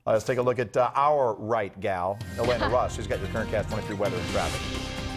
Let's take a look at our right gal, Elena Russ, who's got your current Cast 23 weather and traffic.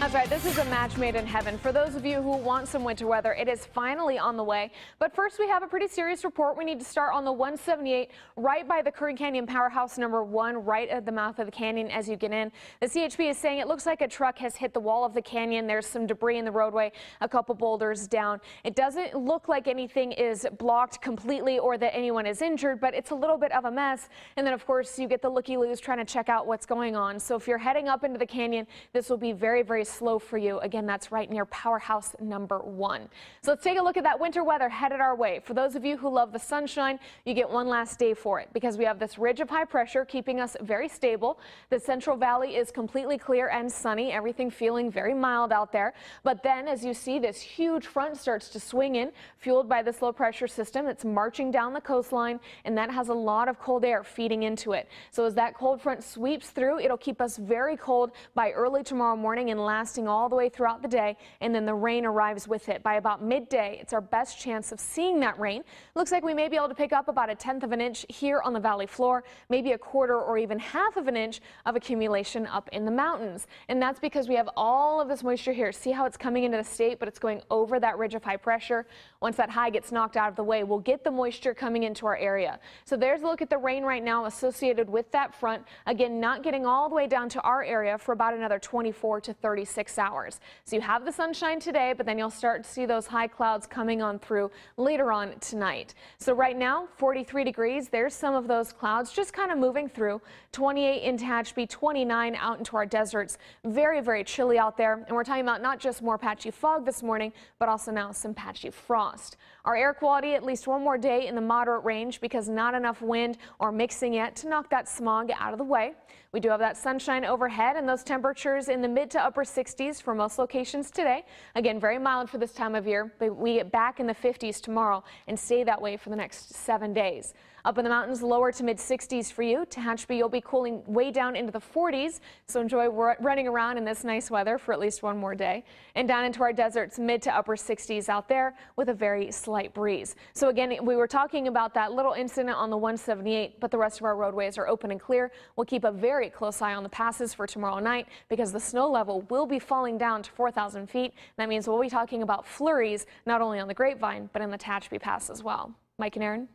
That's right. This is a match made in heaven. For those of you who want some winter weather, it is finally on the way. But first, we have a pretty serious report. We need to start on the 178 right by the Curry Canyon Powerhouse #1, right at the mouth of the canyon as you get in. The CHP is saying it looks like a truck has hit the wall of the canyon. There's some debris in the roadway, a couple boulders down. It doesn't look like anything is blocked completely or that anyone is injured, but it's a little bit of a mess. And then, of course, you get the looky-loos trying to check out what's going on. So if you're heading up into the canyon, this will be very, very slow for you. Again, that's right near Powerhouse #1. So let's take a look at that winter weather headed our way. For those of you who love the sunshine, you get one last day for it because we have this ridge of high pressure keeping us very stable. The Central Valley is completely clear and sunny, everything feeling very mild out there. But then as you see, this huge front starts to swing in, fueled by this low pressure system. It's marching down the coastline, and that has a lot of cold air feeding into it. So as that cold front sweeps through, it'll keep us very cold by early tomorrow morning and lasting all the way throughout the day, and then the rain arrives with it. By about midday, it's our best chance of seeing that rain. Looks like we may be able to pick up about 1/10 of an inch here on the valley floor, maybe 1/4 or even 1/2 of an inch of accumulation up in the mountains. And that's because we have all of this moisture here. See how it's coming into the state, but it's going over that ridge of high pressure. Once that high gets knocked out of the way, we'll get the moisture coming into our area. So there's a look at the rain right now associated with that front. Again, not getting all the way down to our area for about another 24 to 36 hours. So you have the sunshine today, but then you'll start to see those high clouds coming on through later on tonight. So right now, 43 degrees. There's some of those clouds just kind of moving through. 28 in Tehachapi, 29 out into our deserts. Very, very chilly out there. And we're talking about not just more patchy fog this morning, but also now some patchy frost. Our air quality at least one more day in the moderate range because not enough wind or mixing yet to knock that smog out of the way. We do have that sunshine overhead and those temperatures in the mid to upper 60s for most locations today. Again, very mild for this time of year, but we get back in the 50s tomorrow and stay that way for the next 7 days. Up in the mountains, lower to mid 60s for you. Tehachapi, you'll be cooling way down into the 40s, so enjoy running around in this nice weather for at least one more day. And down into our deserts, mid to upper 60s out there with a very slight breeze. So again, we were talking about that little incident on the 178, but the rest of our roadways are open and clear. We'll keep a very close eye on the passes for tomorrow night because the snow level will be falling down to 4,000 feet. That means we'll be talking about flurries not only on the Grapevine, but in the Tehachapi Pass as well. Mike and Aaron.